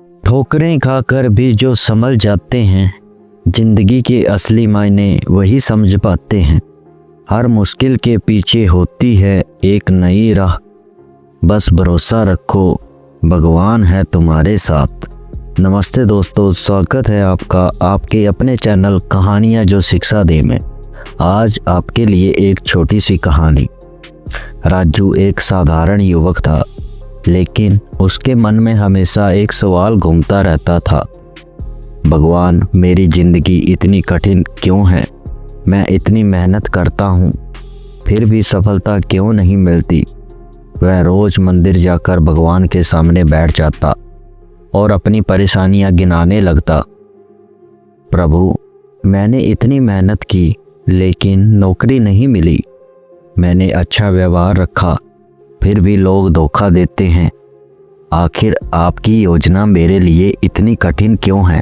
ठोकरें खाकर भी जो संभल जाते हैं, जिंदगी के असली मायने वही समझ पाते हैं। हर मुश्किल के पीछे होती है एक नई राह, बस भरोसा रखो भगवान है तुम्हारे साथ। नमस्ते दोस्तों, स्वागत है आपका आपके अपने चैनल कहानियाँ जो शिक्षा दे में। आज आपके लिए एक छोटी सी कहानी। राजू एक साधारण युवक था, लेकिन उसके मन में हमेशा एक सवाल घूमता रहता था। भगवान, मेरी ज़िंदगी इतनी कठिन क्यों है? मैं इतनी मेहनत करता हूँ, फिर भी सफलता क्यों नहीं मिलती? वह रोज़ मंदिर जाकर भगवान के सामने बैठ जाता और अपनी परेशानियाँ गिनाने लगता। प्रभु, मैंने इतनी मेहनत की, लेकिन नौकरी नहीं मिली। मैंने अच्छा व्यवहार रखा, फिर भी लोग धोखा देते हैं। आखिर आपकी योजना मेरे लिए इतनी कठिन क्यों है?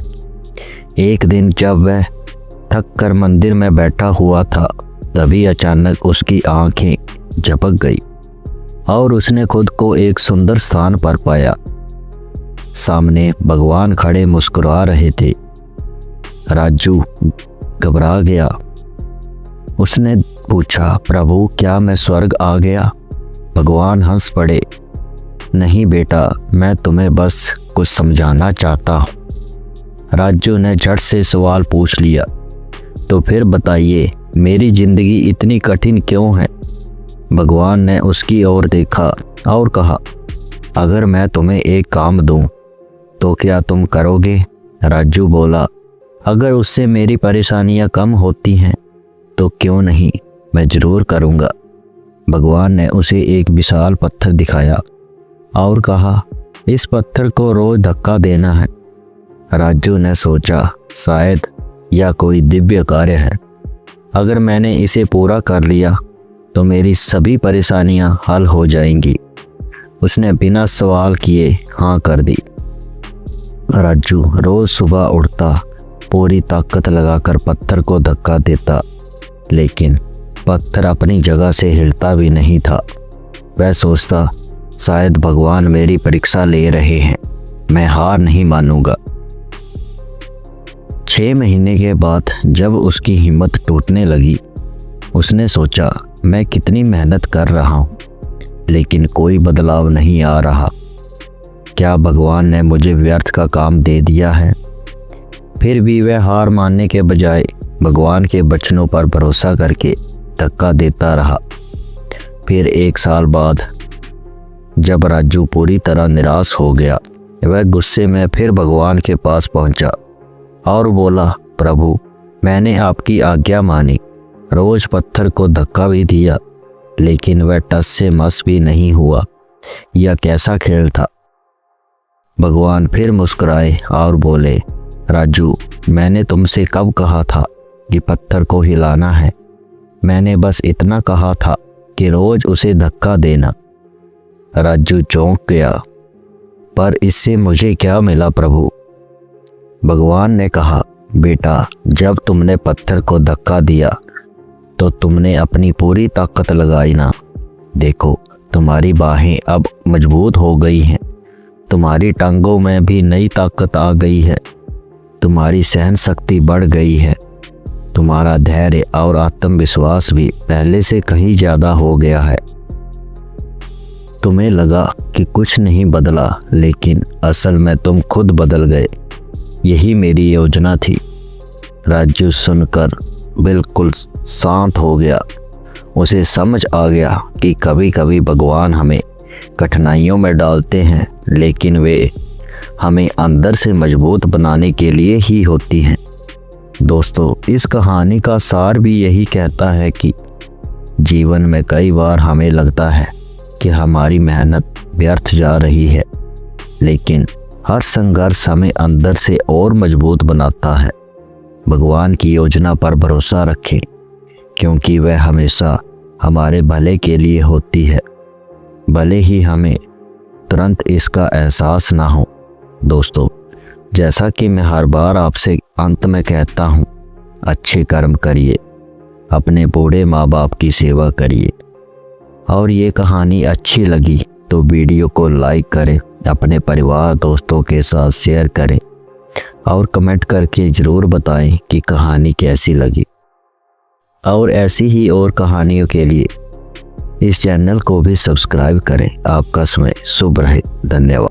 एक दिन जब वह थक कर मंदिर में बैठा हुआ था, तभी अचानक उसकी आंखें झपक गई और उसने खुद को एक सुंदर स्थान पर पाया। सामने भगवान खड़े मुस्कुरा रहे थे। राजू घबरा गया। उसने पूछा, प्रभु, क्या मैं स्वर्ग आ गया? भगवान हंस पड़े। नहीं बेटा, मैं तुम्हें बस कुछ समझाना चाहता हूँ। राजू ने झट से सवाल पूछ लिया, तो फिर बताइए, मेरी ज़िंदगी इतनी कठिन क्यों है? भगवान ने उसकी ओर देखा और कहा, अगर मैं तुम्हें एक काम दूं, तो क्या तुम करोगे? राजू बोला, अगर उससे मेरी परेशानियां कम होती हैं तो क्यों नहीं, मैं ज़रूर करूँगा। भगवान ने उसे एक विशाल पत्थर दिखाया और कहा, इस पत्थर को रोज धक्का देना है। राजू ने सोचा, शायद यह कोई दिव्य कार्य है। अगर मैंने इसे पूरा कर लिया तो मेरी सभी परेशानियां हल हो जाएंगी। उसने बिना सवाल किए हाँ कर दी। राजू रोज सुबह उठता, पूरी ताकत लगाकर पत्थर को धक्का देता, लेकिन पत्थर अपनी जगह से हिलता भी नहीं था। वह सोचता, शायद भगवान मेरी परीक्षा ले रहे हैं, मैं हार नहीं मानूंगा। 6 महीने के बाद जब उसकी हिम्मत टूटने लगी, उसने सोचा, मैं कितनी मेहनत कर रहा हूँ, लेकिन कोई बदलाव नहीं आ रहा। क्या भगवान ने मुझे व्यर्थ का काम दे दिया है? फिर भी वह हार मानने के बजाय भगवान के वचनों पर भरोसा करके धक्का देता रहा। फिर 1 साल बाद जब राजू पूरी तरह निराश हो गया, वह गुस्से में फिर भगवान के पास पहुंचा और बोला, प्रभु, मैंने आपकी आज्ञा मानी, रोज पत्थर को धक्का भी दिया, लेकिन वह टस से मस भी नहीं हुआ। यह कैसा खेल था? भगवान फिर मुस्कुराए और बोले, राजू, मैंने तुमसे कब कहा था कि पत्थर को हिलाना है? मैंने बस इतना कहा था कि रोज उसे धक्का देना। राजू चौंक गया, पर इससे मुझे क्या मिला प्रभु? भगवान ने कहा, बेटा, जब तुमने पत्थर को धक्का दिया तो तुमने अपनी पूरी ताकत लगाई ना। देखो, तुम्हारी बाहें अब मजबूत हो गई हैं, तुम्हारी टांगों में भी नई ताकत आ गई है, तुम्हारी सहन शक्ति बढ़ गई है, तुम्हारा धैर्य और आत्मविश्वास भी पहले से कहीं ज़्यादा हो गया है। तुम्हें लगा कि कुछ नहीं बदला, लेकिन असल में तुम खुद बदल गए। यही मेरी योजना थी। राजू सुनकर बिल्कुल शांत हो गया। उसे समझ आ गया कि कभी कभी भगवान हमें कठिनाइयों में डालते हैं, लेकिन वे हमें अंदर से मजबूत बनाने के लिए ही होती हैं। दोस्तों, इस कहानी का सार भी यही कहता है कि जीवन में कई बार हमें लगता है कि हमारी मेहनत व्यर्थ जा रही है, लेकिन हर संघर्ष हमें अंदर से और मजबूत बनाता है। भगवान की योजना पर भरोसा रखें, क्योंकि वह हमेशा हमारे भले के लिए होती है, भले ही हमें तुरंत इसका एहसास ना हो। दोस्तों, जैसा कि मैं हर बार आपसे अंत में कहता हूँ, अच्छे कर्म करिए, अपने बूढ़े माँ बाप की सेवा करिए। और ये कहानी अच्छी लगी तो वीडियो को लाइक करें अपने परिवार दोस्तों के साथ शेयर करें और कमेंट करके ज़रूर बताएं कि कहानी कैसी लगी। और ऐसी ही और कहानियों के लिए इस चैनल को भी सब्सक्राइब करें। आपका समय शुभ रहे। धन्यवाद।